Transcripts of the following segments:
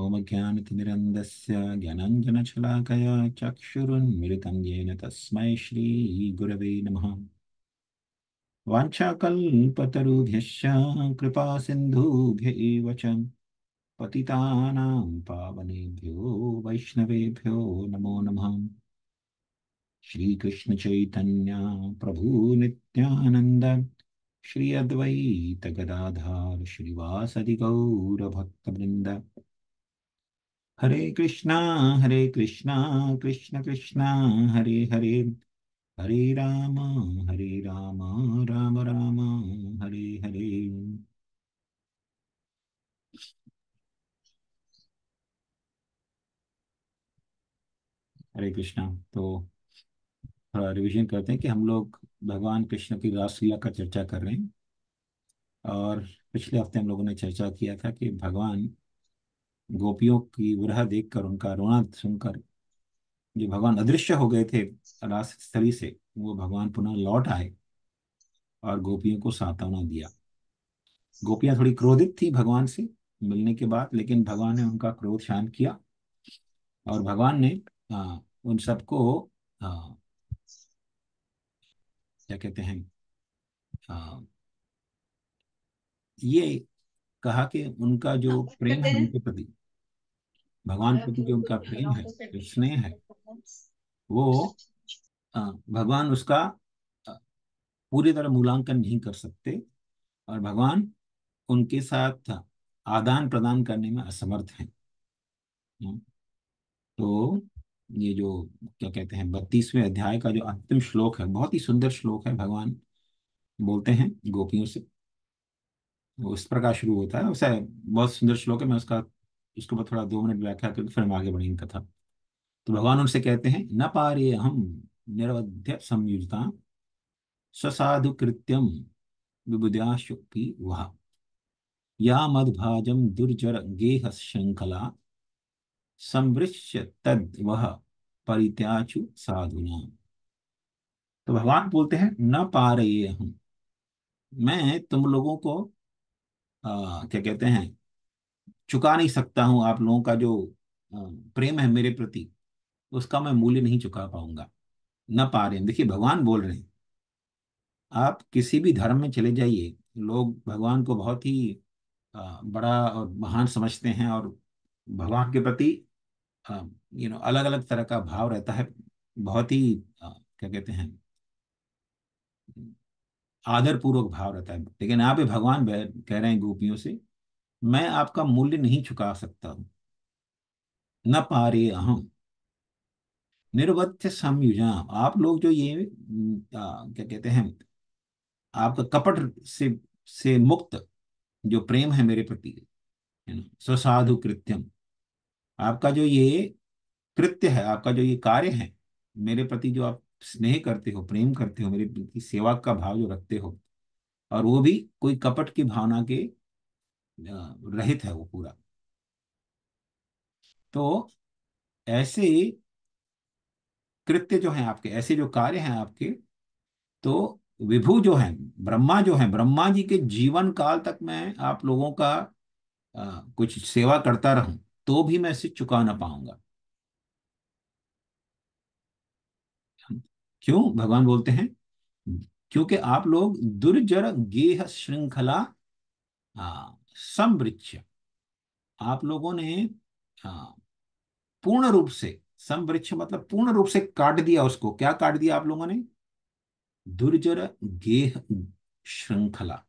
व्योमज्ञानतिमिरन्दस्य ज्ञानाञ्जनशलाकया चक्षुरुन्मिलितं येन तस्मै श्रीगुरवे नमः। वाञ्छाकल्पतरुभ्यश्च कृपासिन्धुभ्य एव च पतितानां पावनेभ्यो वैष्णवेभ्यो नमो नमः। श्रीकृष्ण चैतन्य प्रभु नित्यानंद श्री अद्वैत गदाधर श्रीवासदि गौर भक्तवृंद। हरे कृष्णा कृष्ण कृष्णा हरे हरे, हरे राम राम राम हरे हरे। हरे कृष्णा। तो थोड़ा रिवीजन करते हैं कि हम लोग भगवान कृष्ण की रासलीला का चर्चा कर रहे हैं। और पिछले हफ्ते हम लोगों ने चर्चा किया था कि भगवान गोपियों की विरह देखकर, उनका रोना सुनकर, जो भगवान अदृश्य हो गए थे रास स्थली से, वो भगवान पुनः लौट आए और गोपियों को सांत्वना दिया। गोपियां थोड़ी क्रोधित थी भगवान से मिलने के बाद, लेकिन भगवान ने उनका क्रोध शांत किया और भगवान ने उन सबको आ, क्या कहते हैं, आ, ये कहा कि उनका जो प्रेम है उनके प्रति, भगवान के प्रति जो उनका प्रेम है, जो स्नेह है, वो भगवान उसका आ, पूरी तरह मूल्यांकन नहीं कर सकते और भगवान उनके साथ आदान प्रदान करने में असमर्थ हैं। हम्म, तो ये जो क्या कहते हैं 32वें अध्याय का जो अंतिम श्लोक है, बहुत ही सुंदर श्लोक है। भगवान बोलते हैं गोपियों से, वो इस प्रकार शुरू होता है। वैसे बहुत सुंदर श्लोक है, मैं उसका इसके ऊपर थोड़ा 2 मिनट व्याख्या करके फिर हम आगे बढ़ेंगे कथा। तो भगवान उनसे कहते हैं, न पारे हम निरवध्य संयुजता ससाधु कृत्यम विबुद्याशुक्ति वह या मदभाजम दुर्जर गेह श्रृंखला संवृश्य तद वह परित्याचु साधुना। तो भगवान बोलते हैं, न पा रहे हम, मैं तुम लोगों को क्या कहते हैं, चुका नहीं सकता हूं। आप लोगों का जो अ, प्रेम है मेरे प्रति, उसका मैं मूल्य नहीं चुका पाऊंगा। न पा रहे हैं, देखिए भगवान बोल रहे हैं। आप किसी भी धर्म में चले जाइए, लोग भगवान को बहुत ही बड़ा और महान समझते हैं और भगवान के प्रति अलग अलग तरह का भाव रहता है। बहुत ही क्या कहते हैं, आदर पूर्वक भाव रहता है। लेकिन यहाँ पे भगवान कह रहे हैं गोपियों से, मैं आपका मूल्य नहीं चुका सकता हूँ। न पारे अहम निर्वध्य संयुजा, आप लोग जो ये क्या कहते हैं, आपका कपट से मुक्त जो प्रेम है मेरे प्रति, है ना, स्वसाधु कृत्यम, आपका जो ये कृत्य है, आपका जो ये कार्य है, मेरे प्रति जो आप स्नेह करते हो, प्रेम करते हो, मेरे प्रति सेवा का भाव जो रखते हो, और वो भी कोई कपट की भावना के रहित है वो पूरा। तो ऐसे कृत्य जो हैं आपके, ऐसे जो कार्य हैं आपके, तो विभु जो हैं, ब्रह्मा जो हैं, ब्रह्मा जी के जीवन काल तक मैं आप लोगों का कुछ सेवा करता रहूं तो भी मैं इसे चुका ना पाऊंगा। क्यों भगवान बोलते हैं, क्योंकि आप लोग दुर्जर गेह श्रृंखला संवृक्ष, आप लोगों ने हाँ, पूर्ण रूप से, संवृक्ष मतलब पूर्ण रूप से काट दिया उसको। क्या काट दिया आप लोगों ने? दुर्जर गेह श्रृंखला।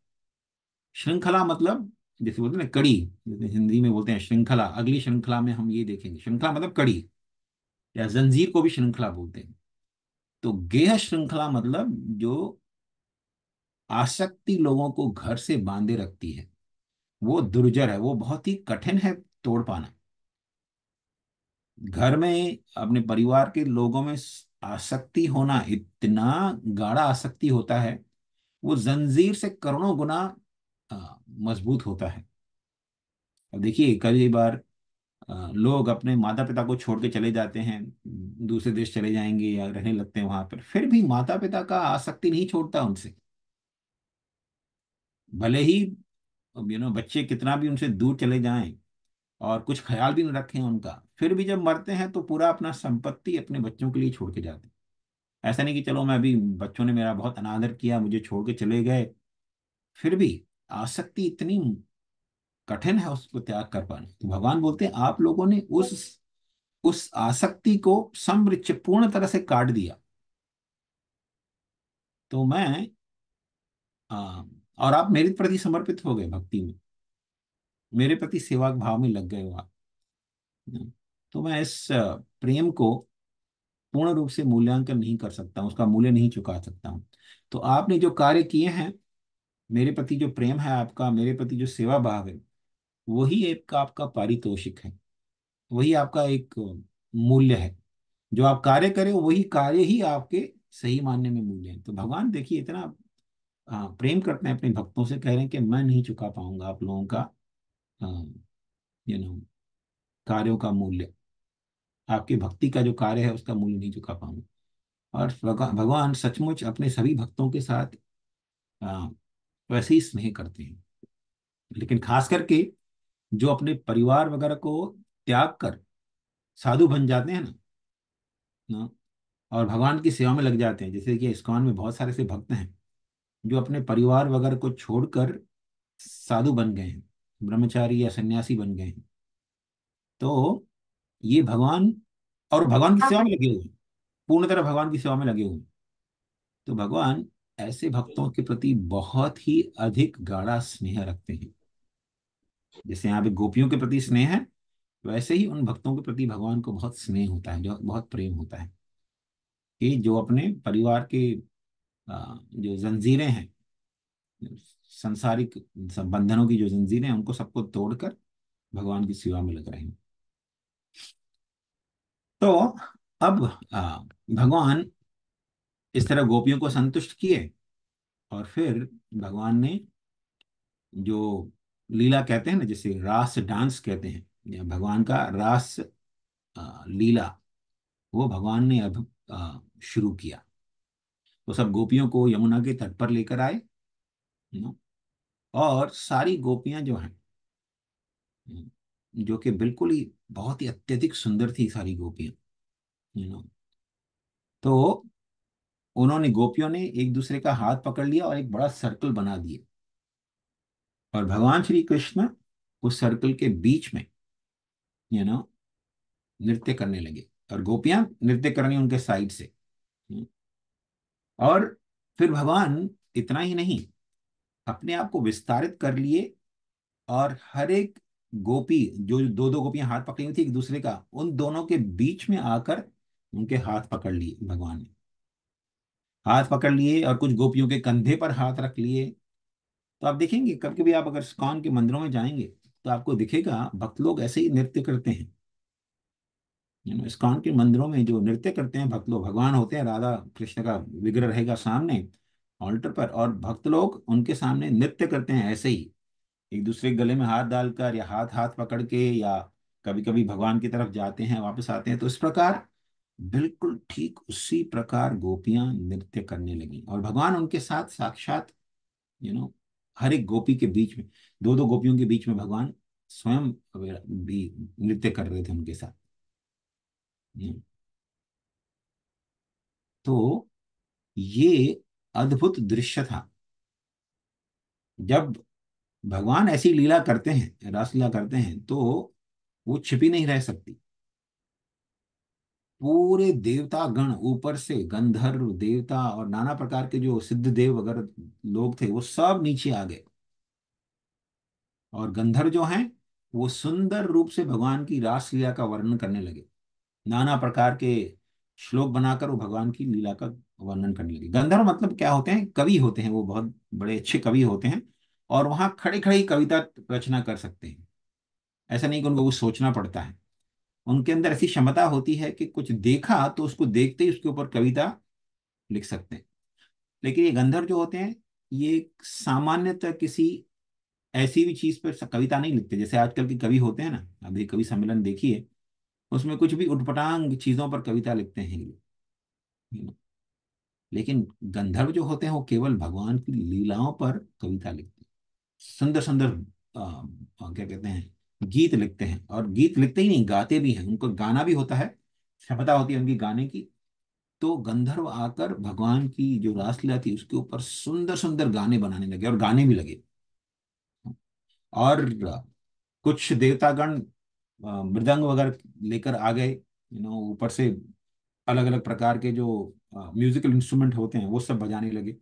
श्रृंखला मतलब जैसे बोलते हैं ना कड़ी, जैसे हिंदी में बोलते हैं श्रृंखला, अगली श्रृंखला में हम ये देखेंगे। श्रृंखला मतलब कड़ी, या जंजीर को भी श्रृंखला बोलते हैं। तो गेह श्रृंखला मतलब जो आसक्ति लोगों को घर से बांधे रखती है, वो दुर्जर है, वो बहुत ही कठिन है तोड़ पाना। घर में अपने परिवार के लोगों में आसक्ति होना इतना गाढ़ा आसक्ति होता है, वो जंजीर से करोड़ों गुना मजबूत होता है। अब देखिए कई बार लोग अपने माता पिता को छोड़ के चले जाते हैं, दूसरे देश चले जाएंगे या रहने लगते हैं वहां पर, फिर भी माता पिता का आसक्ति नहीं छोड़ता उनसे। भले ही बच्चे कितना भी उनसे दूर चले जाएं, और कुछ ख्याल भी नहीं रखे हैं उनका, फिर भी जब मरते हैं तो पूरा अपना संपत्ति अपने बच्चों के लिए छोड़ के जाते हैं। ऐसा नहीं कि चलो मैं अभी, बच्चों ने मेरा बहुत अनादर किया, मुझे छोड़ के चले गए, फिर भी आसक्ति इतनी कठिन है उसको त्याग कर पाना। तो भगवान बोलते हैं आप लोगों ने उस आसक्ति को समृच्छ पूर्ण तरह से काट दिया। तो मैं आ, और आप मेरे प्रति समर्पित हो गए भक्ति में, मेरे प्रति सेवा भाव में लग गए हो आप। तो मैं इस प्रेम को पूर्ण रूप से मूल्यांकन नहीं कर सकता हूं, उसका मूल्य नहीं चुका सकता हूं। तो आपने जो कार्य किए हैं, मेरे प्रति जो प्रेम है आपका, मेरे प्रति जो सेवा भाव है, वही एक आपका पारितोषिक है, वही आपका एक मूल्य है। जो आप कार्य करें वही कार्य ही आपके सही मानने में मूल्य है। तो भगवान देखिए इतना प्रेम करते हैं अपने भक्तों से, कह रहे हैं कि मैं नहीं चुका पाऊंगा आप लोगों का यू नो कार्यों का मूल्य, आपकी भक्ति का जो कार्य है उसका मूल्य नहीं चुका पाऊंगा। और भगवान सचमुच अपने सभी भक्तों के साथ अ, वैसे ही स्नेह करते हैं। लेकिन खास करके जो अपने परिवार वगैरह को त्याग कर साधु बन जाते हैं ना, और भगवान की सेवा में लग जाते हैं, जैसे कि इस्कॉन में बहुत सारे ऐसे भक्त हैं जो अपने परिवार वगैरह को छोड़कर साधु बन गए हैं, ब्रह्मचारी या सन्यासी बन गए हैं। तो ये भगवान, और भगवान की सेवा में लगे हुए हैं, पूर्ण तरह भगवान की सेवा में लगे हुए हैं। तो भगवान ऐसे भक्तों के प्रति बहुत ही अधिक गाढ़ा स्नेह रखते हैं। जैसे यहाँ पे गोपियों के प्रति स्नेह है, वैसे ही उन भक्तों के प्रति भगवान को बहुत स्नेह होता है, जो बहुत प्रेम होता है, कि जो अपने परिवार के जो जंजीरें हैं, सांसारिक बंधनों की जो जंजीरें हैं, उनको सबको तोड़कर भगवान की सेवा में लग रहे हैं। तो अब भगवान इस तरह गोपियों को संतुष्ट किए, और फिर भगवान ने जो लीला कहते हैं ना, जैसे रास डांस कहते हैं, या भगवान का रास लीला, वो भगवान ने अब शुरू किया। तो सब गोपियों को यमुना के तट पर लेकर आए, यू नो, और सारी गोपियां जो हैं, जो कि बिल्कुल ही बहुत ही अत्यधिक सुंदर थी सारी गोपियां, यू नो। तो उन्होंने, गोपियों ने एक दूसरे का हाथ पकड़ लिया और एक बड़ा सर्कल बना दिए, और भगवान श्री कृष्ण उस सर्कल के बीच में, यू नो, नृत्य करने लगे, और गोपियां नृत्य कर रही उनके साइड से। और फिर भगवान इतना ही नहीं, अपने आप को विस्तारित कर लिए, और हर एक गोपी, जो दो दो गोपियां हाथ पकड़ी हुई थी एक दूसरे का, उन दोनों के बीच में आकर उनके हाथ पकड़ लिए भगवान ने, हाथ पकड़ लिए, और कुछ गोपियों के कंधे पर हाथ रख लिए। तो आप देखेंगे कभी कभी आप अगर इस्कॉन के मंदिरों में जाएंगे, तो आपको दिखेगा भक्त लोग ऐसे ही नृत्य करते हैं। इस्कॉन के मंदिरों में जो नृत्य करते हैं भक्त लोग, भगवान होते हैं, राधा कृष्ण का विग्रह रहेगा सामने ऑल्टर पर, और भक्त लोग उनके सामने नृत्य करते हैं ऐसे ही, एक दूसरे के गले में हाथ डालकर, या हाथ हाथ पकड़ के, या कभी कभी भगवान की तरफ जाते हैं वापस आते हैं। तो इस प्रकार बिल्कुल ठीक उसी प्रकार गोपियां नृत्य करने लगी, और भगवान उनके साथ साक्षात, यू नो, हर एक गोपी के बीच में, दो दो गोपियों के बीच में भगवान स्वयं भी नृत्य कर रहे थे उनके साथ। हम्म। तो ये अद्भुत दृश्य था। जब भगवान ऐसी लीला करते हैं, रासलीला करते हैं, तो वो छिपी नहीं रह सकती। पूरे देवता गण, ऊपर से गंधर्व देवता और नाना प्रकार के जो सिद्ध देव वगैरह लोग थे, वो सब नीचे आ गए। और गंधर्व जो हैं, वो सुंदर रूप से भगवान की रासलीला का वर्णन करने लगे, नाना प्रकार के श्लोक बनाकर वो भगवान की लीला का वर्णन करने लगे। गंधर्व मतलब क्या होते हैं? कवि होते हैं, वो बहुत बड़े अच्छे कवि होते हैं, और वहां खड़े खड़े ही कविता रचना कर सकते हैं। ऐसा नहीं कि उनको कुछ सोचना पड़ता है, उनके अंदर ऐसी क्षमता होती है कि कुछ देखा तो उसको देखते ही उसके ऊपर कविता लिख सकते हैं। लेकिन ये गंधर्व जो होते हैं, ये सामान्यतः किसी ऐसी भी चीज पर कविता नहीं लिखते, जैसे आजकल के कवि होते हैं ना, अभी कवि सम्मेलन देखिए, उसमें कुछ भी उटपटांग चीजों पर कविता लिखते हैं ये लोग। लेकिन गंधर्व जो होते हैं वो केवल भगवान की लीलाओं पर कविता लिखते हैं, सुंदर सुंदर क्या कहते हैं, गीत लिखते हैं, और गीत लिखते ही नहीं, गाते भी हैं, उनको गाना भी होता है, क्षमता होती है उनकी गाने की। तो गंधर्व आकर भगवान की जो रासलीला थी उसके ऊपर सुंदर सुंदर गाने बनाने लगे, और गाने भी लगे। और कुछ देवतागण मृदंग वगैरह लेकर आ गए, ऊपर से अलग अलग प्रकार के जो म्यूजिकल इंस्ट्रूमेंट होते हैं वो सब बजाने लगे।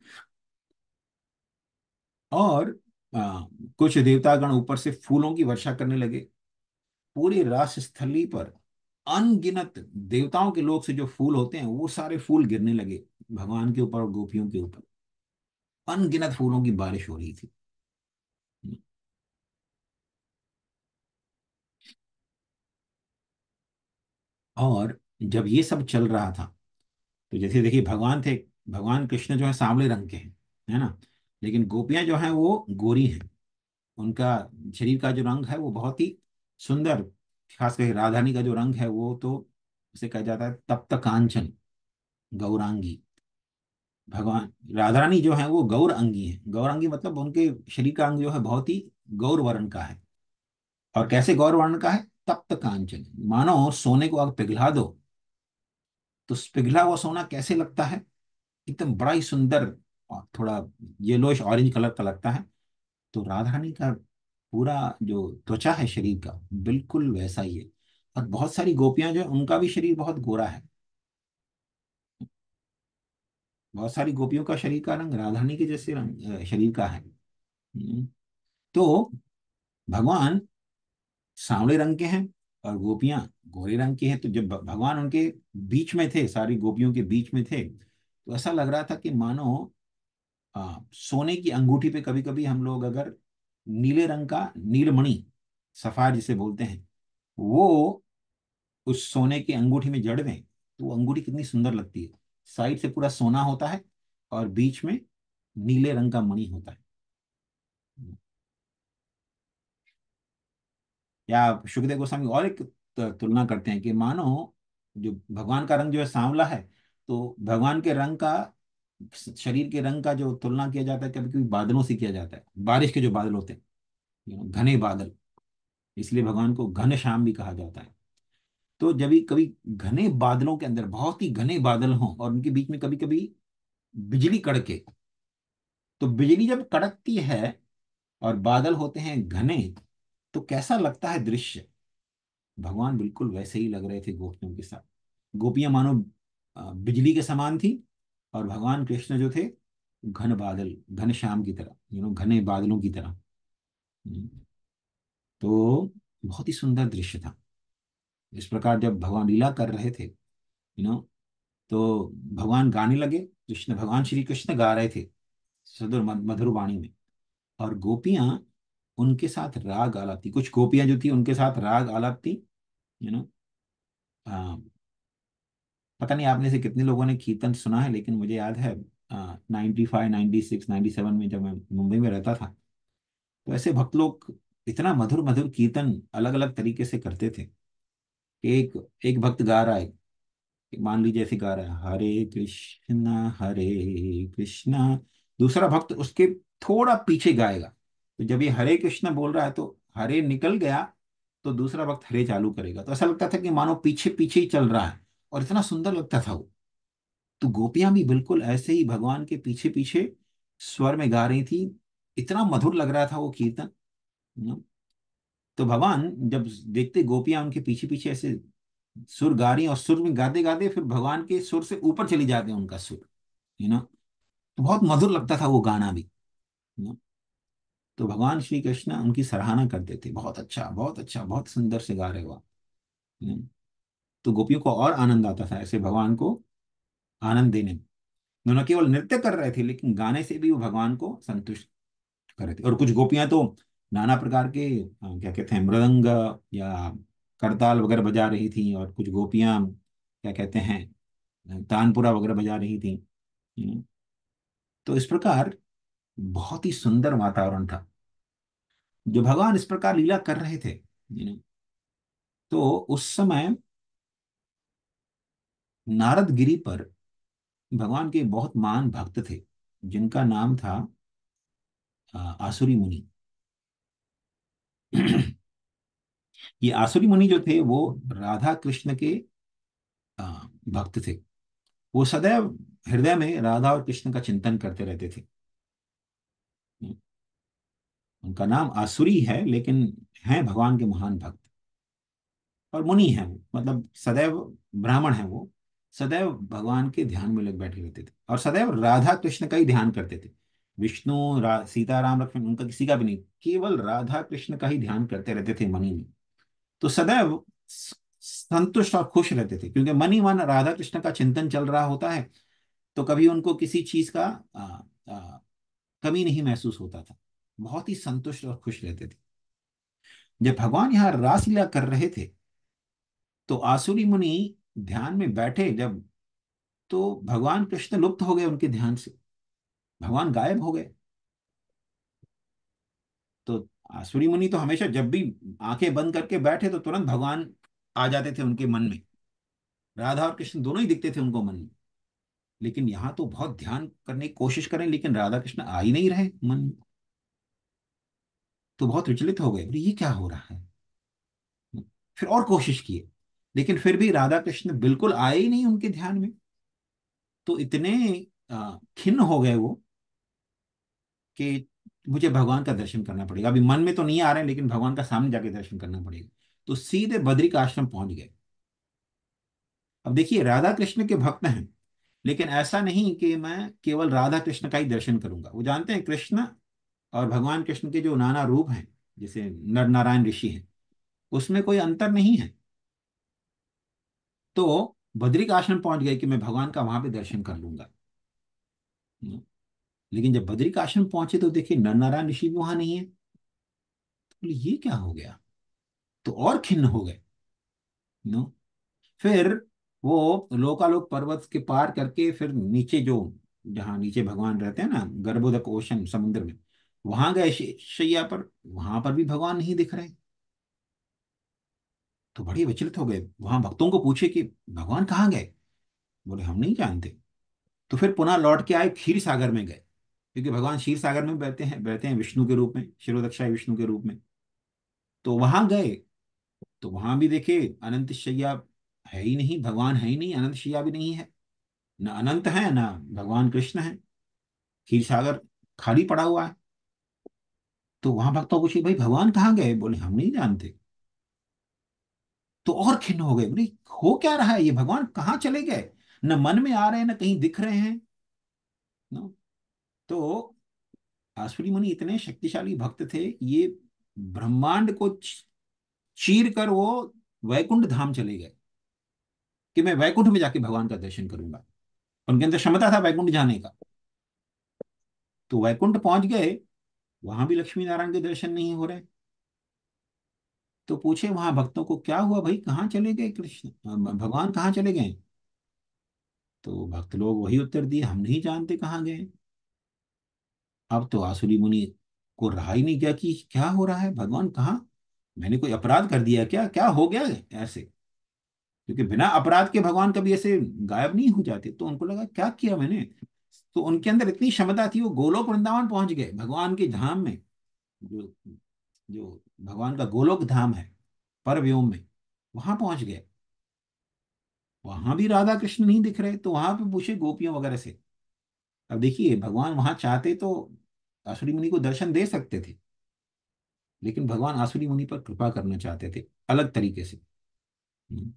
और अ, कुछ देवतागण ऊपर से फूलों की वर्षा करने लगे। पूरी रास स्थली पर अनगिनत देवताओं के लोग से जो फूल होते हैं वो सारे फूल गिरने लगे भगवान के ऊपर और गोपियों के ऊपर। अनगिनत फूलों की बारिश हो रही थी। और जब ये सब चल रहा था, तो जैसे देखिए भगवान थे, भगवान कृष्ण जो है सांवले रंग के हैं, है ना, लेकिन गोपियां जो हैं वो गोरी हैं। उनका शरीर का जो रंग है वो बहुत ही सुंदर, खास करके राधानी का जो रंग है वो तो उसे कहा जाता है तप्त कांचन, गौरांगी। भगवान राधा रानी जो है वो गौर अंगी है। गौरांगी मतलब उनके शरीर का अंग जो है बहुत ही गौर वर्ण का है। और कैसे गौर वर्ण का है? तप्त कांचन, मानो सोने को अगर पिघला दो तो पिघला हुआ सोना कैसे लगता है, एकदम बड़ा ही सुंदर, और थोड़ा येलोइश ऑरेंज कलर का लगता है। तो राधा रानी का पूरा जो त्वचा है शरीर का बिल्कुल वैसा ही है। और बहुत सारी गोपियां जो है उनका भी शरीर बहुत गोरा है। बहुत सारी गोपियों का शरीर का रंग राधा रानी के जैसे रंग शरीर का है। तो भगवान सांवले रंग के हैं और गोपियां गोरे रंग की हैं। तो जब भगवान उनके बीच में थे, सारी गोपियों के बीच में थे, तो ऐसा लग रहा था कि मानो सोने की अंगूठी पे कभी कभी हम लोग अगर नीले रंग का नीलमणि, सफायर जिसे बोलते हैं, वो उस सोने की अंगूठी में जड़ दें तो वो अंगूठी कितनी सुंदर लगती है। साइड से पूरा सोना होता है और बीच में नीले रंग का मणि होता है। या सुखदेव गोस्वामी और एक तुलना करते हैं कि मानो जो भगवान का रंग जो है सांवला है, तो भगवान के रंग का, शरीर के रंग का जो तुलना किया जाता है कभी कभी बादलों से किया जाता है, बारिश के जो बादल होते हैं, घने बादल। इसलिए भगवान को घन श्याम भी कहा जाता है। तो जब भी कभी घने बादलों के अंदर बहुत ही घने बादल हों और उनके बीच में कभी कभी बिजली कड़के, तो बिजली जब कड़कती है और बादल होते हैं घने, तो कैसा लगता है दृश्य। भगवान बिल्कुल वैसे ही लग रहे थे गोपियों के साथ। गोपियां मानो बिजली के समान थी, और भगवान कृष्ण जो थे घन बादल, घन श्याम की तरह, घने बादलों की तरह। हम्म, तो बहुत ही सुंदर दृश्य था। इस प्रकार जब भगवान लीला कर रहे थे, तो भगवान गाने लगे। कृष्ण, भगवान श्री कृष्ण गा रहे थे सुदूर मधुर वाणी में, और गोपियां उनके साथ राग आलापती, कुछ गोपियां जो थी उनके साथ राग आलापती। यू नो पता नहीं आप में से कितने लोगों ने कीर्तन सुना है, लेकिन मुझे याद है 95, 96, 97 में जब मैं मुंबई में रहता था, तो ऐसे भक्त लोग इतना मधुर मधुर कीर्तन अलग अलग तरीके से करते थे कि एक एक भक्त गा रहा है, मान लीजिए ऐसे गा रहा है हरे कृष्णा, दूसरा भक्त उसके थोड़ा पीछे गाएगा। तो जब ये हरे कृष्णा बोल रहा है तो हरे निकल गया, तो दूसरा भक्त हरे चालू करेगा, तो ऐसा लगता था कि मानो पीछे पीछे ही चल रहा है, और इतना सुंदर लगता था वो। तो गोपियां भी बिल्कुल ऐसे ही भगवान के पीछे पीछे स्वर में गा रही थी। इतना मधुर लग रहा था वो कीर्तन। न? तो भगवान जब देखते गोपियां उनके पीछे पीछे ऐसे सुर गा रही हैं, और सुर में गाते गाते फिर भगवान के सुर से ऊपर चली जाते हैं उनका सुर, तो बहुत मधुर लगता था वो गाना भी। यू नो तो भगवान श्री कृष्ण उनकी सराहना करते थे, बहुत अच्छा, बहुत अच्छा, बहुत सुंदर से गा रहे हो आप। यू नो, तो गोपियों को और आनंद आता था ऐसे भगवान को आनंद देने में। दोनों केवल नृत्य कर रहे थे, लेकिन गाने से भी वो भगवान को संतुष्ट कर रहे थे। और कुछ गोपियां तो नाना प्रकार के क्या कहते हैं, मृदंग या करताल वगैरह बजा रही थी, और कुछ गोपियां क्या कहते हैं, तानपुरा वगैरह बजा रही थी। you know। तो इस प्रकार बहुत ही सुंदर वातावरण था। जो भगवान इस प्रकार लीला कर रहे थे, तो उस समय नारद गिरी पर भगवान के बहुत महान भक्त थे, जिनका नाम था आसुरी मुनि। ये आसुरी मुनि जो थे वो राधा कृष्ण के भक्त थे। वो सदैव हृदय में राधा और कृष्ण का चिंतन करते रहते थे। उनका नाम आसुरी है, लेकिन हैं भगवान के महान भक्त। और मुनि है वो, मतलब सदैव ब्राह्मण है वो। सदैव भगवान के ध्यान में लग बैठे रहते थे और सदैव राधा कृष्ण का ही ध्यान करते थे। विष्णु सीता राम लक्ष्मण उनका किसी का भी नहीं, केवल राधा कृष्ण का ही ध्यान करते रहते थे मनी में। तो सदैव संतुष्ट और खुश रहते थे, क्योंकि मन ही मन राधा कृष्ण का चिंतन चल रहा होता है। तो कभी उनको किसी चीज का आ, आ, कमी नहीं महसूस होता था। बहुत ही संतुष्ट और खुश रहते थे। जब भगवान यहाँ रासलीला कर रहे थे तो आसुरी मुनि ध्यान में बैठे जब, तो भगवान कृष्ण लुप्त हो गए उनके ध्यान से। भगवान गायब हो गए। तो आसुरी मुनि तो हमेशा जब भी आंखें बंद करके बैठे तो तुरंत भगवान आ जाते थे उनके मन में। राधा और कृष्ण दोनों ही दिखते थे उनको मन में। लेकिन यहाँ तो बहुत ध्यान करने की कोशिश करें, लेकिन राधा कृष्ण आ ही नहीं रहे मन में। तो बहुत विचलित हो गए, बोले ये क्या हो रहा है। फिर और कोशिश किए, लेकिन फिर भी राधा कृष्ण बिल्कुल आए ही नहीं उनके ध्यान में। तो इतने खिन्न हो गए वो कि मुझे भगवान का दर्शन करना पड़ेगा। अभी मन में तो नहीं आ रहे हैं, लेकिन भगवान का सामने जाके दर्शन करना पड़ेगा। तो सीधे बद्रिक आश्रम पहुंच गए। अब देखिए, राधा कृष्ण के भक्त हैं, लेकिन ऐसा नहीं कि मैं केवल राधा कृष्ण का ही दर्शन करूंगा। वो जानते हैं कृष्ण और भगवान कृष्ण के जो नाना रूप हैं, जैसे नर नारायण ऋषि हैं, उसमें कोई अंतर नहीं है। तो बद्रिक आश्रम पहुंच गए कि मैं भगवान का वहां पे दर्शन कर लूंगा। लेकिन जब बद्रिक आश्रम पहुंचे तो देखिए नर नारायण ऋषि भी वहां नहीं है। तो बोले ये क्या हो गया। तो और खिन्न हो गए। नो। फिर वो लोकालोक पर्वत के पार करके फिर नीचे जो, जहाँ नीचे भगवान रहते हैं ना, गर्भोदक ओशन समुद्र में, वहां गए शैया पर। वहां पर भी भगवान नहीं दिख रहे। तो बड़े विचलित हो गए। वहां भक्तों को पूछे कि भगवान कहाँ गए। बोले हम नहीं जानते। तो फिर पुनः लौट के आए, क्षीर सागर में गए, क्योंकि भगवान क्षीर सागर में बहते हैं विष्णु के रूप में, क्षीरोदक्षाय विष्णु के रूप में। तो वहां गए तो वहां भी देखे अनंत शैया है ही नहीं, भगवान है ही नहीं, अनंत शैया भी नहीं है। न अनंत है ना भगवान कृष्ण है। क्षीर सागर खाली पड़ा हुआ है। तो वहां भक्तों को पूछे भाई भगवान कहाँ गए। बोले हम नहीं जानते। तो और खिन्न हो गए, बोले हो क्या रहा है, ये भगवान कहाँ चले गए। न मन में आ रहे हैं, न कहीं दिख रहे हैं। न? तो आसुरी मुनि इतने शक्तिशाली भक्त थे, ये ब्रह्मांड को चीर कर वो वैकुंठ धाम चले गए कि मैं वैकुंठ में जाके भगवान का दर्शन करूंगा। उनके अंदर क्षमता था वैकुंठ जाने का। तो वैकुंठ पहुंच गए। वहां भी लक्ष्मी नारायण के दर्शन नहीं हो रहे। तो पूछे वहां भक्तों को क्या हुआ भाई, कहाँ चले गए कृष्ण, भगवान कहाँ चले गए। तो भक्त लोग वही उत्तर दिए, हम नहीं जानते कहाँ गए। अब तो आसुरी मुनि को रहा ही नहीं गया कि क्या हो रहा है, भगवान कहाँ। मैंने कोई अपराध कर दिया क्या, क्या हो गया ऐसे। क्योंकि बिना अपराध के भगवान कभी ऐसे गायब नहीं हो जाते। तो उनको लगा क्या किया मैंने। तो उनके अंदर इतनी क्षमता थी, वो गोलोक वृंदावन पहुंच गए, भगवान के धाम में। जो जो भगवान का गोलोक धाम है परव्योम में, वहां पहुंच गए। वहां भी राधा कृष्ण नहीं दिख रहे। तो वहां पे पूछे गोपियों वगैरह से। अब देखिए, भगवान वहां चाहते तो आसुरी मुनि को दर्शन दे सकते थे, लेकिन भगवान आसुरी मुनि पर कृपा करना चाहते थे अलग तरीके से। हम्म।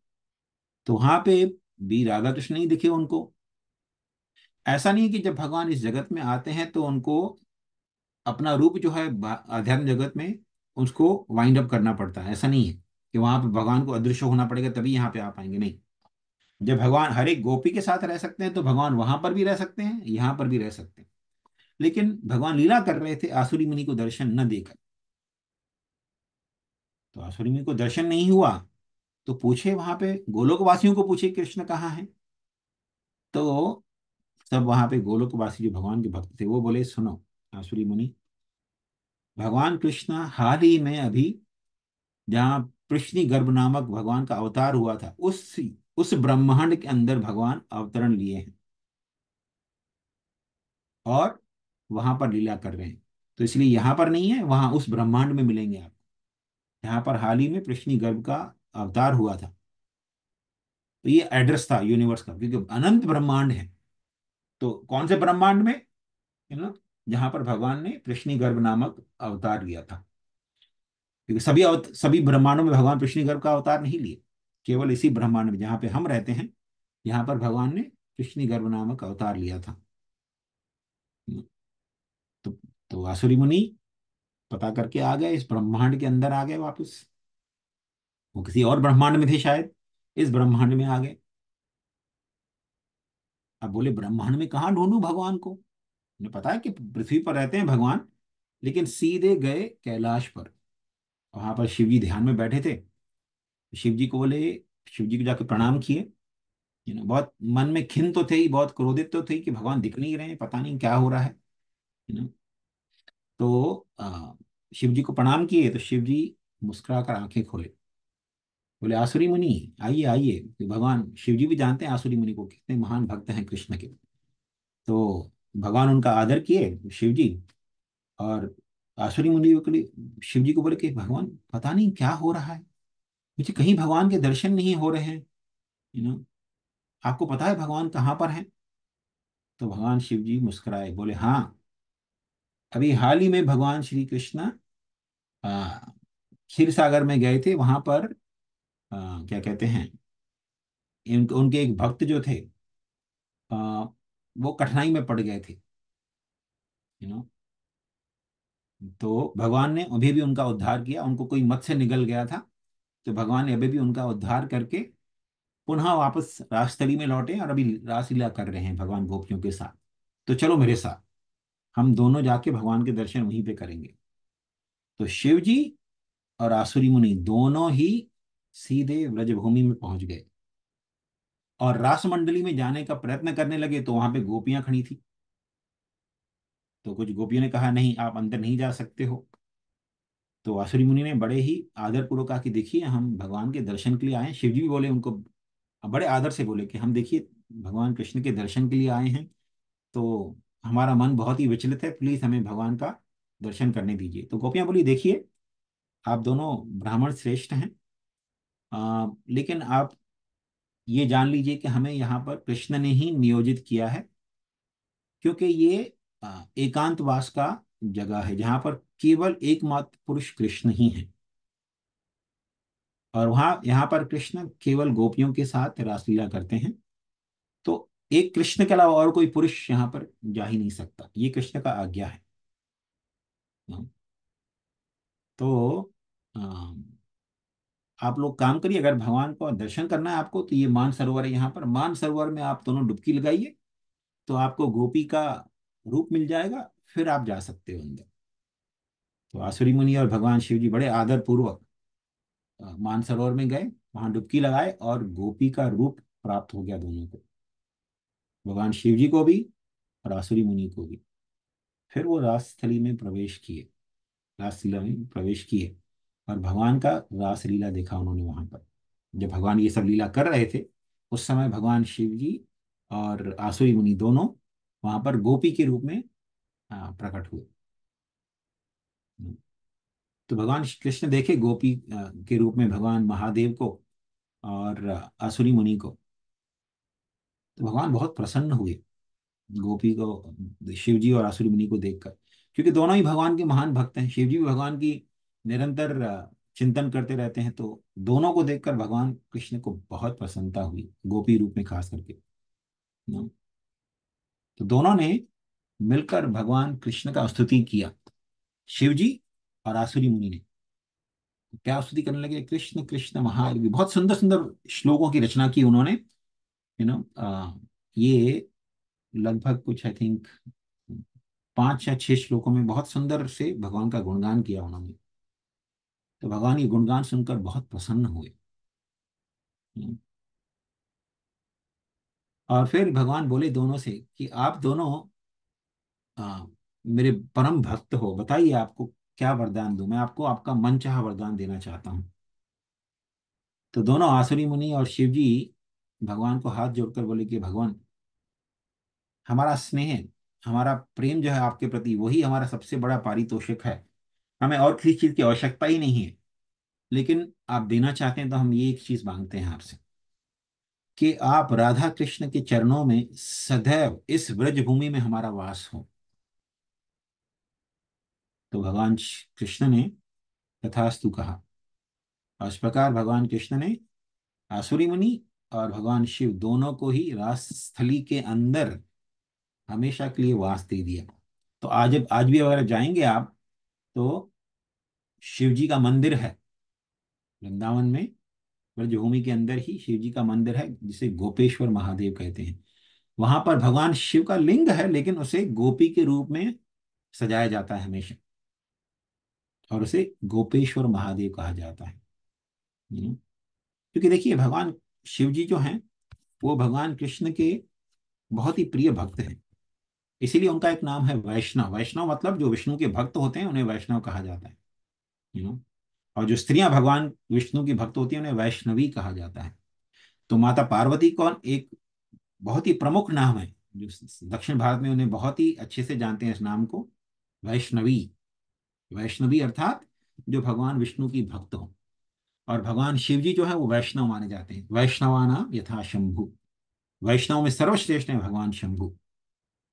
तो वहां पे भी राधा कृष्ण नहीं दिखे उनको। ऐसा नहीं है कि जब भगवान इस जगत में आते हैं तो उनको अपना रूप जो है अध्यात्म जगत में उसको वाइंड अप करना पड़ता है। ऐसा नहीं है कि वहां पे भगवान को अदृश्य होना पड़ेगा तभी यहाँ पे आ पाएंगे, नहीं। जब भगवान हर एक गोपी के साथ रह सकते हैं तो भगवान वहां पर भी रह सकते हैं, यहाँ पर भी रह सकते हैं। लेकिन भगवान लीला कर रहे थे आसुरी मुनि को दर्शन न देकर। तो आसुरी मुनि को दर्शन नहीं हुआ। तो पूछे वहां पे गोलोक वासियों को, पूछे कृष्ण कहाँ है। तो सब वहां पे गोलोकवासी जो भगवान के भक्त थे वो बोले सुनो आसुरी मुनि, भगवान कृष्ण हाल ही में अभी जहाँ कृष्णि गर्भ नामक भगवान का अवतार हुआ था, उस ब्रह्मांड के अंदर भगवान अवतरण लिए हैं और वहां पर लीला कर रहे हैं। तो इसलिए यहाँ पर नहीं है, वहां उस ब्रह्मांड में मिलेंगे आप। यहाँ पर हाल ही में कृष्ण गर्भ का अवतार हुआ था। तो ये एड्रेस था यूनिवर्स का, क्योंकि अनंत ब्रह्मांड है। तो कौन से ब्रह्मांड में, है ना, जहां पर भगवान ने कृष्ण गर्भ नामक अवतार लिया था। क्योंकि सभी ब्रह्मांडों में भगवान कृष्ण गर्भ का अवतार नहीं लिए, केवल इसी ब्रह्मांड में जहाँ पे हम रहते हैं, यहाँ पर भगवान ने कृष्ण गर्भ नामक अवतार लिया था। तो तो आसुरी मुनि पता करके आ गए, इस ब्रह्मांड के अंदर आ गए वापस। वो किसी और ब्रह्मांड में थे शायद, इस ब्रह्मांड में आ गए। अब बोले ब्रह्मांड में कहाँ ढूंढूं भगवान को। उन्हें पता है कि पृथ्वी पर रहते हैं भगवान, लेकिन सीधे गए कैलाश पर। वहां पर शिव जी ध्यान में बैठे थे। शिव जी को बोले, शिव जी को जाके प्रणाम किए। बहुत मन में खिन तो थे ही, बहुत क्रोधित तो थे कि भगवान दिख नहीं रहे हैं, पता नहीं क्या हो रहा है। यू नो तो शिव जी को प्रणाम किए तो शिव जी मुस्कुरा कर आंखें खोले। बोले आसुरी मुनि आइए आइए। कि भगवान शिव जी भी जानते हैं आसुरी मुनि को, कितने महान भक्त हैं कृष्ण के। तो भगवान उनका आदर किए शिव जी। और आसुरी मुनि को शिव जी को बोले कि भगवान पता नहीं क्या हो रहा है, मुझे कहीं भगवान के दर्शन नहीं हो रहे हैं। यू नो आपको पता है भगवान कहाँ पर है। तो भगवान शिव जी मुस्कुराए, बोले हाँ, अभी हाल ही में भगवान श्री कृष्ण आ, क्षीर सागर में गए थे। वहां पर क्या कहते हैं, उनके एक भक्त जो थे, आ, वो कठिनाई में पड़ गए थे। यू नो तो भगवान ने अभी भी उनका उद्धार किया। उनको कोई मत्स्य निगल गया था, तो भगवान ने अभी भी उनका उद्धार करके पुनः वापस राजस्थली में लौटे, और अभी रासलीला कर रहे हैं भगवान गोपियों के साथ। तो चलो मेरे साथ, हम दोनों जाके भगवान के दर्शन वहीं पे करेंगे। तो शिव जी और आसुरी मुनि दोनों ही सीधे व्रजभूमि में पहुंच गए, और रास मंडली में जाने का प्रयत्न करने लगे। तो वहां पे गोपियां खड़ी थी। तो कुछ गोपियों ने कहा नहीं, आप अंदर नहीं जा सकते हो। तो आसुरी मुनि ने बड़े ही आदर पूर्वक कहा कि देखिए हम भगवान के दर्शन के लिए आए हैं। शिव जी भी बोले उनको, बड़े आदर से बोले कि हम देखिए भगवान कृष्ण के दर्शन के लिए आए हैं, तो हमारा मन बहुत ही विचलित है, प्लीज हमें भगवान का दर्शन करने दीजिए। तो गोपियां बोली देखिए, आप दोनों ब्राह्मण श्रेष्ठ हैं, लेकिन आप ये जान लीजिए कि हमें यहाँ पर कृष्ण ने ही नियोजित किया है। क्योंकि ये एकांतवास का जगह है, जहाँ पर केवल एकमात्र पुरुष कृष्ण ही है। और वहाँ यहाँ पर कृष्ण केवल गोपियों के साथ रासलीला करते हैं। तो एक कृष्ण के अलावा और कोई पुरुष यहाँ पर जा ही नहीं सकता, ये कृष्ण का आज्ञा है। तो आप लोग काम करिए, अगर भगवान को दर्शन करना है आपको, तो ये मान सरोवर है, यहाँ पर मान सरोवर में आप दोनों डुबकी लगाइए, तो आपको गोपी का रूप मिल जाएगा, फिर आप जा सकते हो अंदर। तो आसुरी मुनि और भगवान शिव जी बड़े आदर पूर्वक मानसरोवर में गए, वहां डुबकी लगाए, और गोपी का रूप प्राप्त हो गया दोनों को, भगवान शिव जी को भी और आसुरी मुनि को भी। फिर वो रासस्थली में प्रवेश किए, रासलीला में प्रवेश किए, और भगवान का रासलीला देखा उन्होंने वहां पर। जब भगवान ये सब लीला कर रहे थे, उस समय भगवान शिव जी और आसुरी मुनि दोनों वहां पर गोपी के रूप में प्रकट हुए। तो भगवान कृष्ण देखे गोपी के रूप में भगवान महादेव को और आसुरी मुनि को। तो भगवान बहुत प्रसन्न हुए गोपी को, शिव जी और आसुरी मुनि को देखकर, क्योंकि दोनों ही भगवान के महान भक्त हैं। शिव जी भी भगवान की निरंतर चिंतन करते रहते हैं। तो दोनों को देखकर भगवान कृष्ण को बहुत प्रसन्नता हुई, गोपी रूप में खास करके। न? तो दोनों ने मिलकर भगवान कृष्ण का स्तुति किया, शिव जी और आसुरी मुनि ने। क्या स्तुति करने लगे, कृष्ण कृष्ण महायोगी, बहुत सुंदर सुंदर श्लोकों की रचना की उन्होंने। यू नो ये लगभग कुछ आई थिंक 5 या 6 श्लोकों में बहुत सुंदर से भगवान का गुणगान किया उन्होंने। तो भगवान ये गुणगान सुनकर बहुत प्रसन्न हुए। हम्म। और फिर भगवान बोले दोनों से कि आप दोनों मेरे परम भक्त हो, बताइए आपको क्या वरदान दूं, मैं आपको आपका मनचाहा वरदान देना चाहता हूँ। तो दोनों आसुरी मुनि और शिव जी भगवान को हाथ जोड़कर बोले कि भगवान, हमारा स्नेह, हमारा प्रेम जो है आपके प्रति, वही हमारा सबसे बड़ा पारितोषिक है। हमें और किसी चीज की आवश्यकता ही नहीं है। लेकिन आप देना चाहते हैं तो हम ये एक चीज मांगते हैं आपसे कि आप राधा कृष्ण के चरणों में सदैव इस ब्रज भूमि में हमारा वास हो। तो भगवान कृष्ण ने तथास्तु कहा। और इस प्रकार भगवान कृष्ण ने आसुरी मुनि और भगवान शिव दोनों को ही रास स्थली के अंदर हमेशा के लिए वास दे दिया। तो आज भी अगर जाएंगे आप तो शिव जी का मंदिर है वृंदावन में, ब्रजभूमि के अंदर ही शिव जी का मंदिर है जिसे गोपेश्वर महादेव कहते हैं। वहां पर भगवान शिव का लिंग है लेकिन उसे गोपी के रूप में सजाया जाता है हमेशा, और उसे गोपेश्वर महादेव कहा जाता है। क्योंकि देखिए भगवान शिव जी जो हैं वो भगवान कृष्ण के बहुत ही प्रिय भक्त हैं। इसीलिए उनका एक नाम है वैष्णव। वैष्णव मतलब जो विष्णु के भक्त होते हैं उन्हें वैष्णव कहा जाता है। यू नो और जो स्त्रियां भगवान विष्णु की भक्त होती हैं उन्हें वैष्णवी कहा जाता है। तो माता पार्वती कौन एक बहुत ही प्रमुख नाम है जो दक्षिण भारत में उन्हें बहुत ही अच्छे से जानते हैं इस नाम को, वैष्णवी। वैष्णवी अर्थात जो भगवान विष्णु की भक्त हो। और भगवान शिव जी जो है वो वैष्णव माने जाते हैं। वैष्णवानाम यथा शंभु, वैष्णव में सर्वश्रेष्ठ है भगवान शंभु।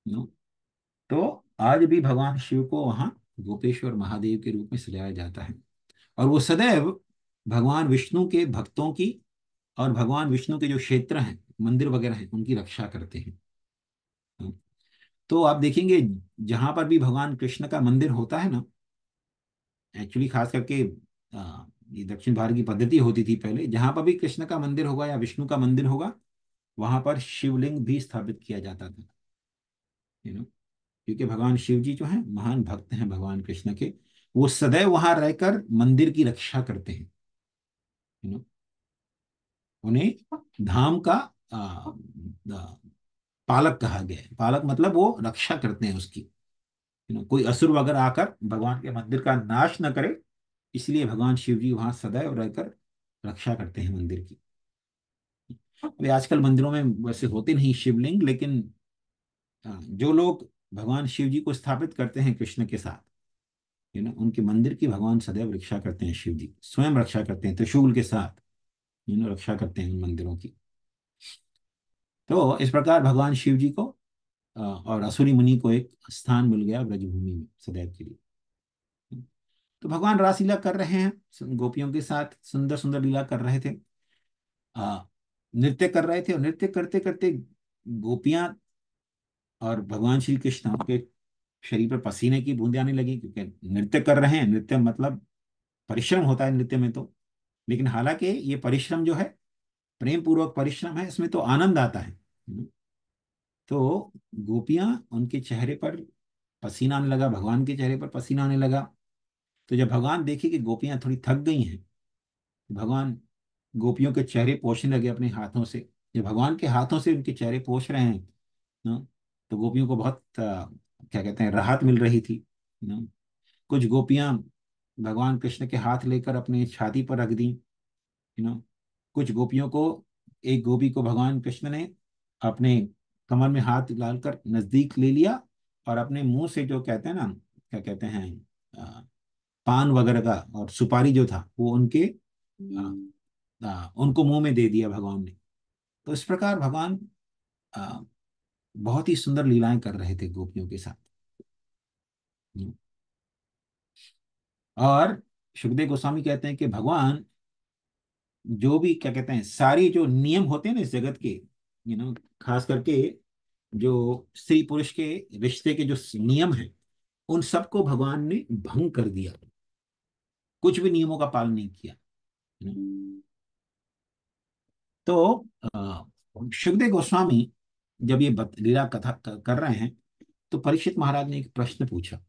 नो तो आज भी भगवान शिव को वहां गोपेश्वर महादेव के रूप में सजाया जाता है। और वो सदैव भगवान विष्णु के भक्तों की और भगवान विष्णु के जो क्षेत्र हैं मंदिर वगैरह हैं उनकी रक्षा करते हैं। तो आप देखेंगे जहां पर भी भगवान कृष्ण का मंदिर होता है ना, एक्चुअली खास करके ये दक्षिण भारत की पद्धति होती थी पहले, जहां पर भी कृष्ण का मंदिर होगा या विष्णु का मंदिर होगा वहां पर शिवलिंग भी स्थापित किया जाता था। क्योंकि भगवान शिव जी जो हैं महान भक्त हैं भगवान कृष्ण के, वो सदैव वहां रहकर मंदिर की रक्षा करते हैं। यू नो उन्हें धाम का आ, आ, पालक कहा गया है। पालक मतलब वो रक्षा करते हैं उसकी। कोई असुर वगैरह आकर भगवान के मंदिर का नाश न करे, इसलिए भगवान शिव जी वहां सदैव रहकर रक्षा करते हैं मंदिर की। अभी आजकल मंदिरों में वैसे होते नहीं शिवलिंग, लेकिन जो लोग भगवान शिव जी को स्थापित करते हैं कृष्ण के साथ, उनके मंदिर की भगवान सदैव रक्षा करते हैं। शिव जी स्वयं रक्षा करते हैं त्रिशूल के साथ, रक्षा करते हैं उन मंदिरों की। तो इस प्रकार भगवान शिव जी को और असुरी मुनि को एक स्थान मिल गया ब्रजभूमि में सदैव के लिए। तो भगवान रासलीला कर रहे हैं गोपियों के साथ, सुंदर सुंदर लीला कर रहे थे, आ, नृत्य कर रहे थे। और नृत्य करते करते गोपियां और भगवान श्री कृष्ण के शरीर पर पसीने की बूंदें आने लगी, क्योंकि नृत्य कर रहे हैं। नृत्य मतलब परिश्रम होता है नृत्य में तो, लेकिन हालांकि ये परिश्रम जो है प्रेम पूर्वक परिश्रम है, इसमें तो आनंद आता है। तो गोपियां उनके चेहरे पर पसीना आने लगा, भगवान के चेहरे पर पसीना आने लगा। तो जब भगवान देखे कि गोपियां थोड़ी थक गई हैं, भगवान गोपियों के चेहरे पोंछने लगे अपने हाथों से। जब भगवान के हाथों से उनके चेहरे पोंछ रहे हैं ना, तो गोपियों को बहुत क्या कहते हैं राहत मिल रही थी ना। कुछ गोपियां भगवान कृष्ण के हाथ लेकर अपने छाती पर रख दी। कुछ गोपियों को, एक गोपी को भगवान कृष्ण ने अपने कमर में हाथ डालकर नजदीक ले लिया और अपने मुंह से जो कहते हैं ना, क्या कहते हैं, अ, पान वगैरह का और सुपारी जो था वो उनके उनको मुंह में दे दिया भगवान ने। तो इस प्रकार भगवान अ, बहुत ही सुंदर लीलाएं कर रहे थे गोपियों के साथ। और सुखदेव गोस्वामी कहते हैं कि भगवान जो भी क्या कहते हैं सारी जो नियम होते हैं ना इस जगत के, खास करके जो स्त्री पुरुष के रिश्ते के जो नियम हैं उन सबको भगवान ने भंग कर दिया। कुछ भी नियमों का पालन नहीं किया। तो सुखदेव गोस्वामी जब ये लीला कथा कर रहे हैं तो परीक्षित महाराज ने एक प्रश्न पूछा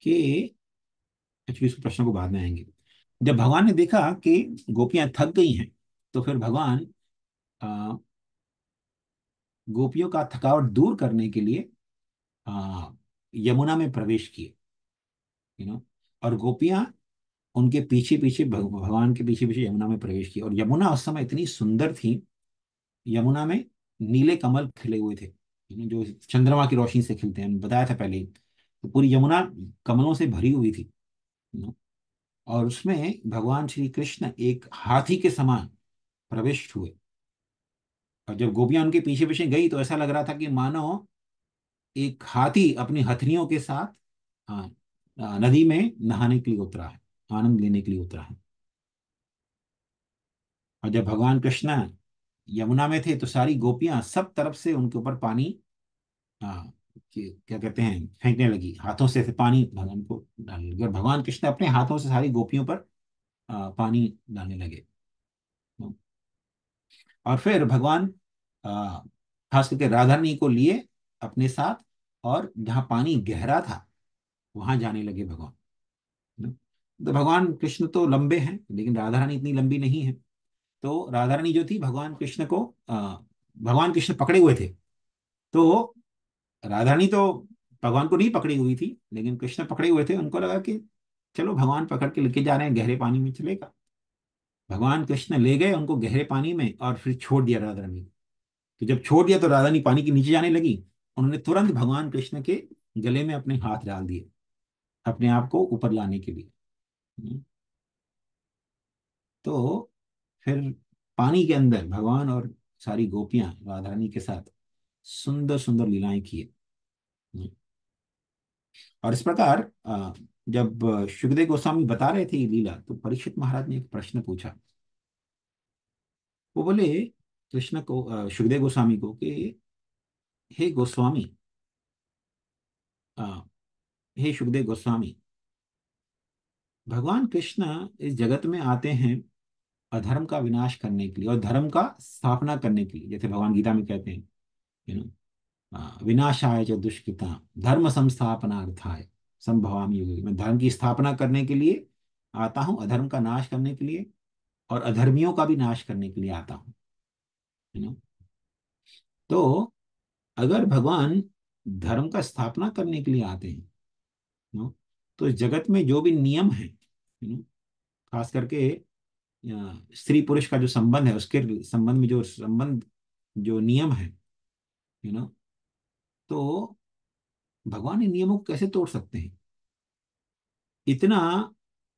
कि, एक्चुअली इस प्रश्न को बाद में आएंगे। जब भगवान ने देखा कि गोपियां थक गई हैं तो फिर भगवान अ, गोपियों का थकावट दूर करने के लिए यमुना में प्रवेश किए। और गोपियां उनके पीछे पीछे भगवान के पीछे पीछे यमुना में प्रवेश किए। और यमुना उस समय इतनी सुंदर थी, यमुना में नीले कमल खिले हुए थे, जो चंद्रमा की रोशनी से खिलते हैं, बताया था पहले ही। तो पूरी यमुना कमलों से भरी हुई थी। और उसमें भगवान श्री कृष्ण एक हाथी के समान प्रविष्ट हुए। और जब गोपियां उनके पीछे पीछे गई तो ऐसा लग रहा था कि मानो एक हाथी अपनी हथनियों के साथ हाँ, नदी में नहाने के लिए उतरा है, आनंद लेने के लिए उतरा है। और जब भगवान कृष्ण यमुना में थे तो सारी गोपियां सब तरफ से उनके ऊपर पानी हाँ, क्या कहते हैं, फेंकने लगी, हाथों से पानी भगवान को डालने लगी। और भगवान कृष्ण अपने हाथों से सारी गोपियों पर पानी डालने लगे। और फिर भगवान आ, खास करके राधा रानी को लिए अपने साथ, और जहाँ पानी गहरा था वहां जाने लगे भगवान। तो भगवान कृष्ण तो लंबे हैं लेकिन राधा रानी इतनी लंबी नहीं है। तो राधा रानी जो थी भगवान कृष्ण को भगवान कृष्ण पकड़े हुए थे। तो राधा रानी तो भगवान को नहीं पकड़ी हुई थी, लेकिन कृष्ण पकड़े हुए थे। उनको लगा कि चलो भगवान पकड़ के लेके जा रहे हैं, गहरे पानी में चलेगा। भगवान कृष्ण ले गए उनको गहरे पानी में और फिर छोड़ दिया राधा रानी। तो जब छोड़ दिया तो राधा रानी पानी के नीचे जाने लगी। उन्होंने तुरंत भगवान कृष्ण के गले में अपने हाथ डाल दिए अपने आप को ऊपर लाने के लिए। तो फिर पानी के अंदर भगवान और सारी गोपियां राधा रानी के साथ सुंदर सुंदर लीलाएं किए। और इस प्रकार जब सुखदेव गोस्वामी बता रहे थे ये लीला, तो परीक्षित महाराज ने एक प्रश्न पूछा। वो बोले कृष्ण को, सुखदेव गोस्वामी को, कि हे गोस्वामी, अ, हे सुखदेव गोस्वामी, भगवान कृष्ण इस जगत में आते हैं अधर्म का विनाश करने के लिए और धर्म का स्थापना करने के लिए, जैसे भगवान गीता में कहते हैं, यू नो, विनाशाय च दुष्कृता धर्म संस्थापनार्थाय संभवामि युगे। मैं धर्म की स्थापना करने के लिए आता हूँ, अधर्म का नाश करने के लिए, और अधर्मियों का भी नाश करने के लिए आता हूँ। यू नो तो अगर भगवान धर्म का स्थापना करने के लिए आते हैं, तो इस जगत में जो भी नियम है, खास करके स्त्री पुरुष का जो संबंध है उसके संबंध में जो संबंध, जो नियम है, यू नो तो भगवान इन नियमों को कैसे तोड़ सकते हैं? इतना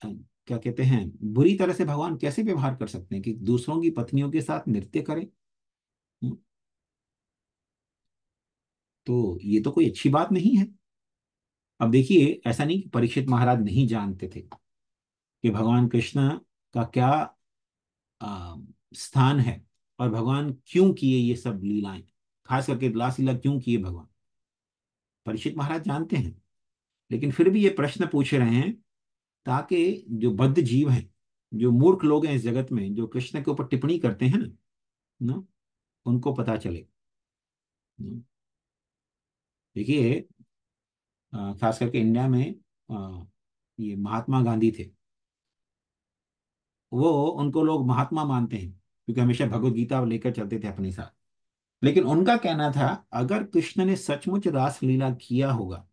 क्या कहते हैं, बुरी तरह से भगवान कैसे व्यवहार कर सकते हैं कि दूसरों की पत्नियों के साथ नृत्य करें? हम्म, तो ये तो कोई अच्छी बात नहीं है। अब देखिए, ऐसा नहीं कि परीक्षित महाराज नहीं जानते थे कि भगवान कृष्ण का क्या आ, स्थान है, और भगवान क्यों किए ये सब लीलाएं, खास करके लास लीला क्यों किए भगवान। परीक्षित महाराज जानते हैं, लेकिन फिर भी ये प्रश्न पूछ रहे हैं ताकि जो बद्ध जीव हैं, जो मूर्ख लोग हैं इस जगत में, जो कृष्ण के ऊपर टिप्पणी करते हैं ना, उनको पता चले। न? देखिए, खास करके इंडिया में ये महात्मा गांधी थे। वो, उनको लोग महात्मा मानते हैं क्योंकि हमेशा भगवत गीता लेकर चलते थे अपने साथ। लेकिन उनका कहना था, अगर कृष्ण ने सचमुच रासलीला किया होगा,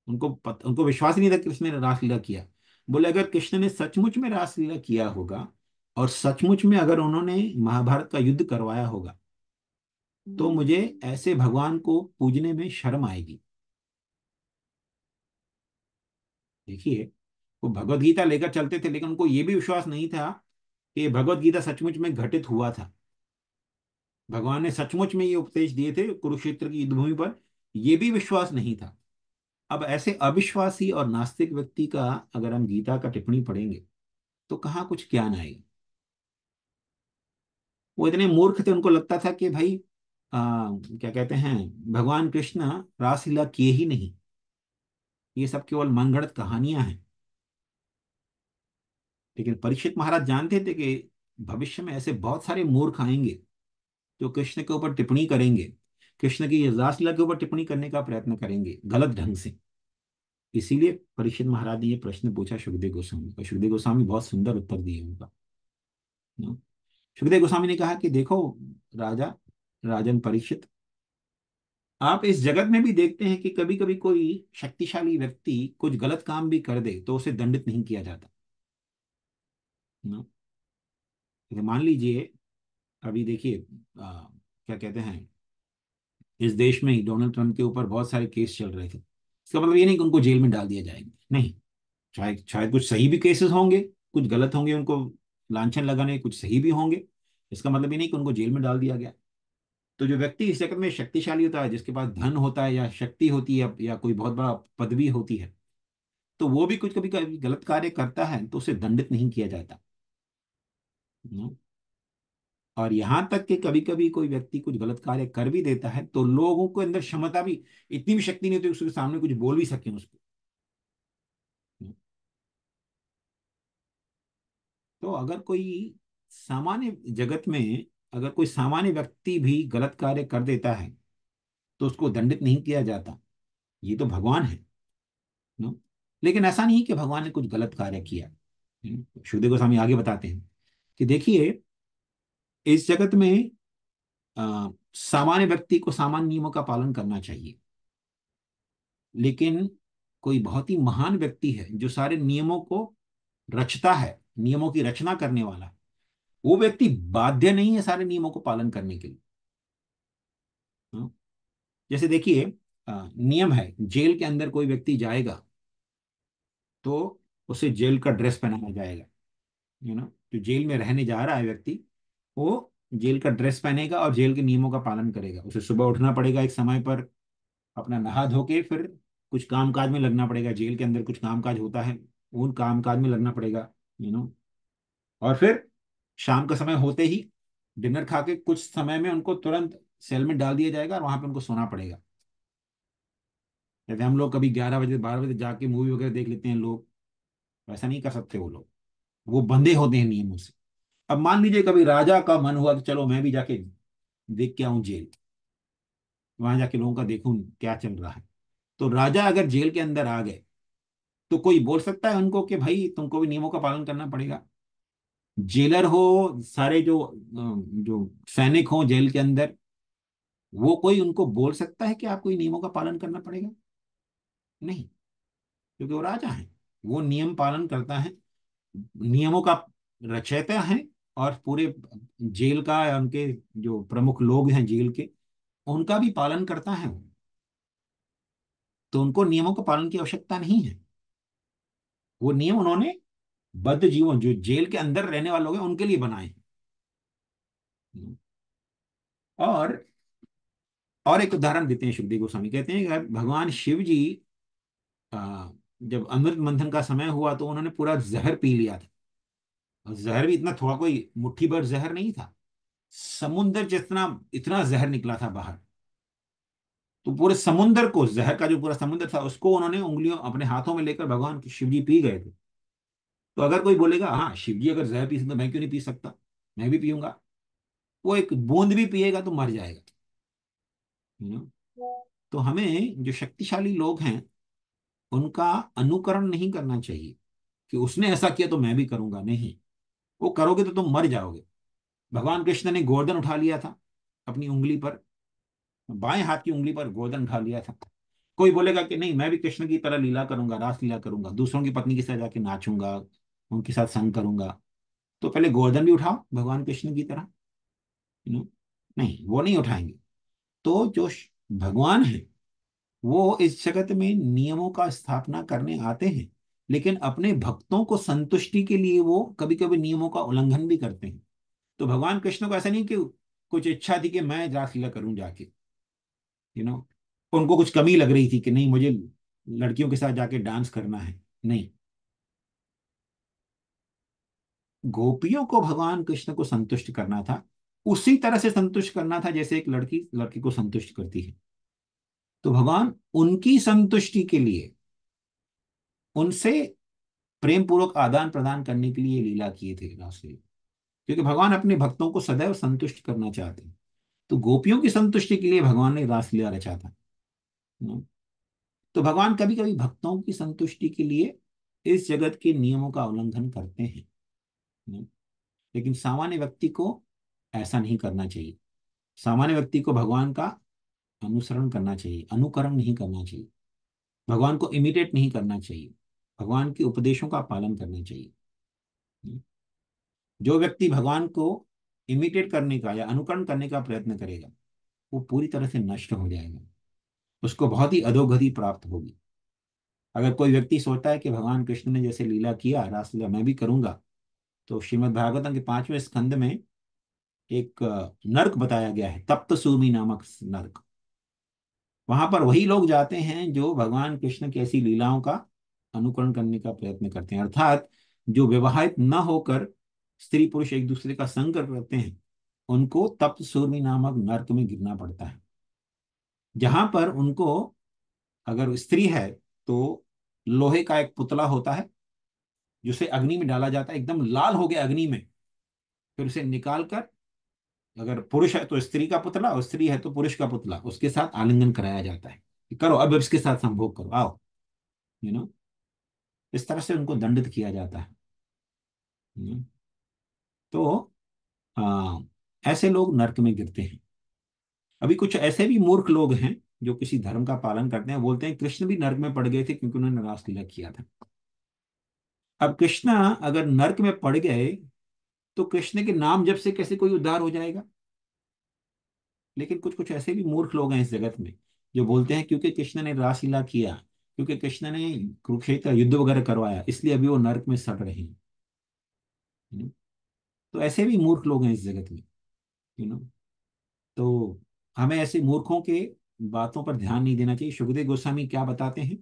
उनको विश्वास ही नहीं था कि कृष्ण ने रासलीला किया। बोले अगर कृष्ण ने सचमुच में रासलीला किया होगा और सचमुच में अगर उन्होंने महाभारत का युद्ध करवाया होगा, तो मुझे ऐसे भगवान को पूजने में शर्म आएगी। देखिए, वो भगवत गीता लेकर चलते थे, लेकिन उनको ये भी विश्वास नहीं था कि भगवत गीता सचमुच में घटित हुआ था। भगवान ने सचमुच में ये उपदेश दिए थे कुरुक्षेत्र की युद्ध भूमि पर, ये भी विश्वास नहीं था। अब ऐसे अविश्वासी और नास्तिक व्यक्ति का अगर हम गीता का टिप्पणी पढ़ेंगे तो कहाँ कुछ ज्ञान आएगा। वो इतने मूर्ख थे, उनको लगता था कि भाई क्या कहते हैं, भगवान कृष्ण रासलीला किए ही नहीं, ये सब केवल मनगढ़ंत कहानियां हैं। लेकिन परीक्षित महाराज जानते थे कि भविष्य में ऐसे बहुत सारे मूर्ख आएंगे जो कृष्ण के ऊपर टिप्पणी करेंगे, कृष्ण की रासलीला के ऊपर टिप्पणी करने का प्रयत्न करेंगे गलत ढंग से। इसीलिए परीक्षित महाराज ने ये प्रश्न पूछा सुखदेव गोस्वामी को। सुखदेव गोस्वामी बहुत सुंदर उत्तर दिए उनका। ना? सुखदेव गोस्वामी ने कहा कि देखो राजा, राजन परीक्षित, आप इस जगत में भी देखते हैं कि कभी कभी कोई शक्तिशाली व्यक्ति कुछ गलत काम भी कर दे तो उसे दंडित नहीं किया जाता। ना? जैसे मान लीजिए, अभी देखिए, क्या कहते हैं, इस देश में ही डोनाल्ड ट्रंप के ऊपर बहुत सारे केस चल रहे थे। इसका मतलब ये नहीं कि उनको जेल में डाल दिया जाएगा, नहीं। शायद शायद कुछ सही भी केसेस होंगे, कुछ गलत होंगे, उनको लांछन लगाने कुछ सही भी होंगे। इसका मतलब ये नहीं कि उनको जेल में डाल दिया गया। तो जो व्यक्ति इस जगत में शक्तिशाली होता है, जिसके पास धन होता है या शक्ति होती है या कोई बहुत बड़ा पदवी होती है, तो वो भी कुछ कभी कभी गलत कार्य करता है तो उसे दंडित नहीं किया जाता। न? और यहां तक कि कभी कभी कोई व्यक्ति कुछ गलत कार्य कर भी देता है तो लोगों के अंदर क्षमता भी, इतनी भी शक्ति नहीं होती उसके सामने कुछ बोल भी सके उसको। न? तो अगर कोई सामान्य जगत में, अगर कोई सामान्य व्यक्ति भी गलत कार्य कर देता है तो उसको दंडित नहीं किया जाता। ये तो भगवान है। न? लेकिन ऐसा नहीं कि भगवान ने कुछ गलत कार्य किया। शुद्धदेव गोस्वामी आगे बताते हैं कि देखिए, इस जगत में सामान्य व्यक्ति को सामान्य नियमों का पालन करना चाहिए, लेकिन कोई बहुत ही महान व्यक्ति है जो सारे नियमों को रचता है, नियमों की रचना करने वाला, वो व्यक्ति बाध्य नहीं है सारे नियमों को पालन करने के लिए। हाँ? जैसे देखिए, नियम है, जेल के अंदर कोई व्यक्ति जाएगा तो उसे जेल का ड्रेस पहनाया जाएगा। जो जेल में रहने जा रहा है व्यक्ति, वो जेल का ड्रेस पहनेगा और जेल के नियमों का पालन करेगा। उसे सुबह उठना पड़ेगा एक समय पर, अपना नहा धो के फिर कुछ काम काज में लगना पड़ेगा। जेल के अंदर कुछ काम काज होता है, उन काम काज में लगना पड़ेगा। यू नो और फिर शाम का समय होते ही डिनर खा के कुछ समय में उनको तुरंत सेल में डाल दिया जाएगा और वहां पे उनको सोना पड़ेगा। जैसे हम लोग कभी 11 बजे 12 बजे जाके मूवी वगैरह देख लेते हैं लोग, वैसा नहीं कर सकते वो लोग, वो बंधे होते हैं नियमों से। अब मान लीजिए कभी राजा का मन हुआ कि चलो मैं भी जाके देख के आऊं जेल, वहां जाके लोगों का देखूं क्या चल रहा है। तो राजा अगर जेल के अंदर आ गए तो कोई बोल सकता है उनको कि भाई तुमको भी नियमों का पालन करना पड़ेगा? जेलर हो, सारे जो सैनिक हो जेल के अंदर, वो कोई उनको बोल सकता है कि आपको ये नियमों का पालन करना पड़ेगा? नहीं, क्योंकि वो राजा है, वो नियम पालन करता है, नियमों का रचयिता है। और पूरे जेल का या उनके जो प्रमुख लोग हैं जेल के, उनका भी पालन करता है वो। तो उनको नियमों का पालन की आवश्यकता नहीं है। वो नियम उन्होंने बद्ध जीवों, जो जेल के अंदर रहने वाले लोग हैं, उनके लिए बनाए हैं। और और एक उदाहरण देते हैं, सुखदेव गोस्वामी कहते हैं कि भगवान शिव जी, आ, जब अमृत मंथन का समय हुआ तो उन्होंने पूरा जहर पी लिया था। और जहर भी इतना, थोड़ा कोई मुट्ठी भर जहर नहीं था, समुद्र जितना, इतना जहर निकला था बाहर। तो पूरे समुद्र को, जहर का जो पूरा समुद्र था उसको उन्होंने उंगलियों अपने हाथों में लेकर भगवान शिव जी पी गए थे। तो अगर कोई बोलेगा हाँ शिव जी अगर जहर पी सकते तो मैं क्यों नहीं पी सकता, मैं भी पीऊंगा, वो एक बूंद भी पिएगा तो मर जाएगा। यू नो तो हमें जो शक्तिशाली लोग हैं उनका अनुकरण नहीं करना चाहिए कि उसने ऐसा किया तो मैं भी करूंगा, नहीं। वो करोगे तो तुम मर जाओगे। भगवान कृष्ण ने गोवर्धन उठा लिया था अपनी उंगली पर, बाएं हाथ की उंगली पर गोवर्धन उठा लिया था। कोई बोलेगा कि नहीं मैं भी कृष्ण की तरह लीला करूंगा, रास लीला करूंगा, दूसरों की पत्नी के साथ जाके नाचूंगा, उनके साथ संग करूंगा। तो पहले गोवर्धन भी उठाओ भगवान कृष्ण की तरह। यू नो नहीं, वो नहीं उठाएंगे। तो जो भगवान है वो इस जगत में नियमों का स्थापना करने आते हैं, लेकिन अपने भक्तों को संतुष्टि के लिए वो कभी कभी नियमों का उल्लंघन भी करते हैं। तो भगवान कृष्ण को ऐसा नहीं कि कुछ इच्छा थी कि मैं रासलीला करूं जाके। यू नो उनको कुछ कमी लग रही थी कि नहीं मुझे लड़कियों के साथ जाके डांस करना है, नहीं। गोपियों को भगवान कृष्ण को संतुष्ट करना था, उसी तरह से संतुष्ट करना था जैसे एक लड़की लड़की को संतुष्ट करती है। तो भगवान उनकी संतुष्टि के लिए उनसे प्रेम पूर्वक आदान प्रदान करने के लिए लीला किए थे रासलीला, क्योंकि भगवान अपने भक्तों को सदैव संतुष्ट करना चाहते हैं। तो गोपियों की संतुष्टि के लिए भगवान ने रासलीला रचा था। न? तो भगवान कभी कभी भक्तों की संतुष्टि के लिए इस जगत के नियमों का उल्लंघन करते हैं। न? लेकिन सामान्य व्यक्ति को ऐसा नहीं करना चाहिए। सामान्य व्यक्ति को भगवान का अनुसरण करना चाहिए, अनुकरण नहीं करना चाहिए। भगवान को इमिटेट नहीं करना चाहिए, भगवान के उपदेशों का पालन करना चाहिए। जो व्यक्ति भगवान को इमिटेट करने का या अनुकरण करने का प्रयत्न करेगा वो पूरी तरह से नष्ट हो जाएगा, उसको बहुत ही अधोगति प्राप्त होगी। अगर कोई व्यक्ति सोचता है कि भगवान कृष्ण ने जैसे लीला किया, रासलीला मैं भी करूंगा, तो श्रीमद् भागवतम के 5वें स्कंद में एक नर्क बताया गया है, तप्त सूर्मी नामक नर्क। वहां पर वही लोग जाते हैं जो भगवान कृष्ण की ऐसी लीलाओं का अनुकरण करने का प्रयत्न करते हैं, अर्थात जो विवाहित न होकर स्त्री पुरुष एक दूसरे का संग करते हैं, उनको तप्त सूर्मी नामक नर्क में गिरना पड़ता है, जहां पर उनको, अगर स्त्री है तो लोहे का एक पुतला होता है जिसे अग्नि में डाला जाता है, एकदम लाल हो गया अग्नि में, फिर उसे निकाल कर, अगर पुरुष है तो स्त्री का पुतला और स्त्री है तो पुरुष का पुतला, उसके साथ आलिंगन कराया जाता है कि करो अब इसके साथ संभोग करो, आओ, यू नो इस तरह से उनको दंडित किया जाता है। you know? तो ऐसे लोग नरक में गिरते हैं। अभी कुछ ऐसे भी मूर्ख लोग हैं जो किसी धर्म का पालन करते हैं, बोलते हैं कृष्ण भी नरक में पड़ गए थे क्योंकि उन्होंने रासलीला किया था। अब कृष्ण अगर नरक में पड़ गए तो कृष्ण के नाम जप से कैसे कोई उद्धार हो जाएगा? लेकिन कुछ कुछ ऐसे भी मूर्ख लोग हैं इस जगत में जो बोलते हैं क्योंकि कृष्ण ने रासलीला किया, क्योंकि कृष्ण ने कुरुक्षेत्र का युद्ध वगैरह करवाया, इसलिए अभी वो नरक में सड़ रहे हैं। you know? तो ऐसे भी मूर्ख लोग हैं इस जगत में। यू नो तो हमें ऐसे मूर्खों के बातों पर ध्यान नहीं देना चाहिए। सुखदेव गोस्वामी क्या बताते हैं,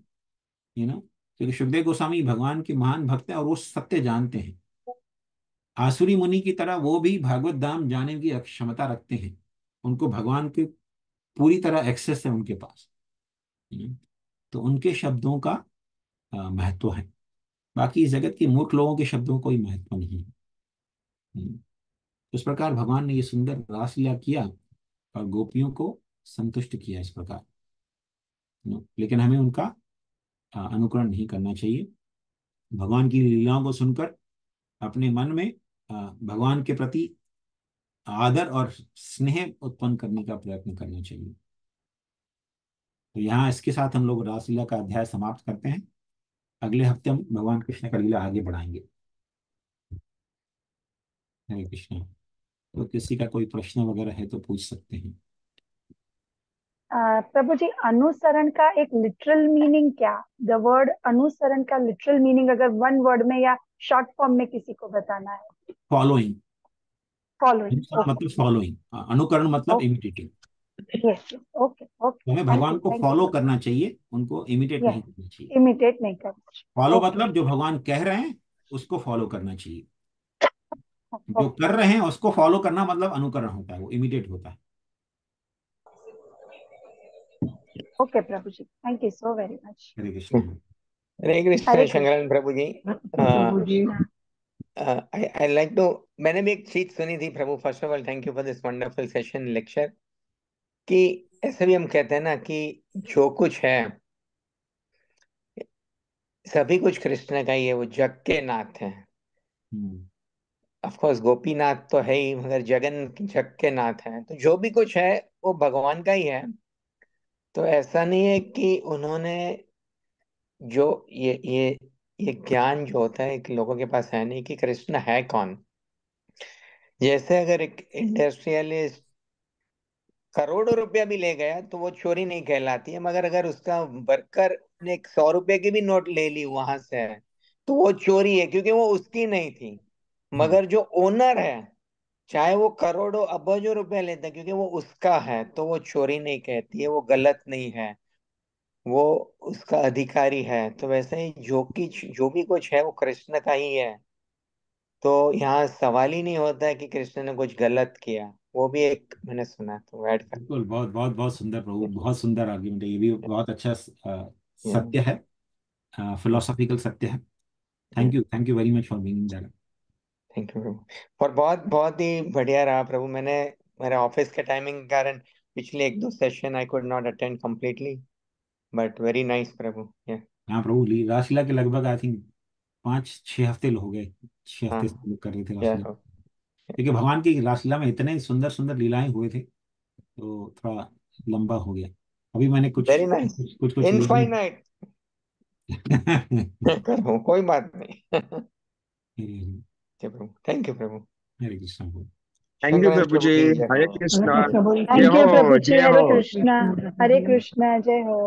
क्योंकि सुखदेव गोस्वामी भगवान के महान भक्त हैं और वो सत्य जानते हैं। आसुरी मुनि की तरह वो भी भागवत धाम जाने की क्षमता रखते हैं, उनको भगवान के पूरी तरह एक्सेस है उनके पास। हम्म, तो उनके शब्दों का महत्व है, बाकी इस जगत के मूर्ख लोगों के शब्दों को कोई महत्व नहीं है। हम्म, इस प्रकार भगवान ने ये सुंदर रासलीला किया और गोपियों को संतुष्ट किया इस प्रकार। लेकिन हमें उनका अनुकरण नहीं करना चाहिए। भगवान की लीलाओं को सुनकर अपने मन में भगवान के प्रति आदर और स्नेह उत्पन्न करने का प्रयत्न करना चाहिए। तो यहाँ इसके साथ हम लोग रासलीला का अध्याय समाप्त करते हैं। अगले हफ्ते हम भगवान कृष्ण का लीला आगे बढ़ाएंगे। हरे कृष्ण। तो किसी का कोई प्रश्न वगैरह है तो पूछ सकते हैं। प्रभु जी, अनुसरण का एक लिटरल मीनिंग क्या? द वर्ड अनुसरण का लिटरल मीनिंग अगर वन वर्ड में या शॉर्ट फॉर्म में किसी को बताना है। फॉलोइंग। फॉलोइंग। मतलब फॉलोइंग, अनुकरण मतलब इमिटेटिंग। यस, ओके ओके, हमें थैंक भगवान यू को थैंक फॉलो यू। करना चाहिए, उनको इमिटेट यस, नहीं करना चाहिए। इमिटेट नहीं करना। फॉलो ओके मतलब जो भगवान कह रहे हैं उसको फॉलो करना चाहिए। जो ओके कर रहे हैं उसको फॉलो करना मतलब अनुकरण होता है, वो इमिटेट होता है। Okay Prabhu ji, thank you so very much. Hare Krishna. Hare Krishna Hare Shankaran Prabhu ji. Prabhu ji. I like to, मैंने भी एक चीज सुनी थी Prabhu. First of all thank you for this wonderful session lecture. कि ऐसे भी हम कहते हैं ना कि जो कुछ है सभी कुछ कृष्ण का ही है, वो जग के नाथ है। हम्म। ऑफ कोर्स गोपीनाथ तो है ही, मगर जग के नाथ है, तो जो भी कुछ है वो भगवान का ही है। तो ऐसा नहीं है कि उन्होंने जो ये ज्ञान जो होता है कि लोगों के पास है नहीं कि कृष्ण है कौन। जैसे अगर एक इंडस्ट्रियलिस्ट करोड़ों रुपया भी ले गया तो वो चोरी नहीं कहलाती है, मगर अगर उसका वर्कर ने 100 रुपए की भी नोट ले ली वहां से, तो वो चोरी है, क्योंकि वो उसकी नहीं थी। हम्म। मगर जो ओनर है, चाहे वो करोड़ों अरबों रुपया लेता है, क्योंकि वो उसका है, तो वो चोरी नहीं कहती है, वो गलत नहीं है, वो उसका अधिकारी है। तो वैसे ही जो भी कुछ है वो कृष्ण का ही है। तो यहाँ सवाल ही नहीं होता है कि कृष्ण ने कुछ गलत किया। वो भी एक मैंने सुना, तो ऐड कर। बिल्कुल, बहुत बहुत बहुत सुंदर प्रभु, बहुत सुंदर आर्ग्यूमेंट है, ये भी बहुत अच्छा सत्य है, फिलोसॉफिकल सत्य है। Thank you very much for being that. Thank you Prabhu. और बहुत बहुत ही बढ़िया रहा प्रभु। मैंने मेरे ऑफिस के टाइमिंग के कारण पिछले एक दो session I could not attend completely, but very nice Prabhu. हाँ प्रभु, रासलीला के लगभग आई थिंक 5-6 हफ्ते हो गए, 6 हफ्ते से हाँ, लोग कर रहे थे या रासलीला। क्योंकि भगवान की रासलीला में इतने सुंदर सुंदर लीलाएं हुए थे तो थोड़ा लंबा हो गया। अभी मैंने कुछ वेरी नाइस। कुछ कुछ, कुछ लीलाएं इनफाइनाइट प्रभु, कोई बात नहीं। जय Prabhu, thank you Prabhu. Hare Krishna Prabhu. Thank you Shankaranand Prabhu Prabhu ji. की जय हरे हो। कृष्णा। जय थैंक यू हो प्रभु जी, जय हरे हो। कृष्णा। हरे कृष्णा, जय हो।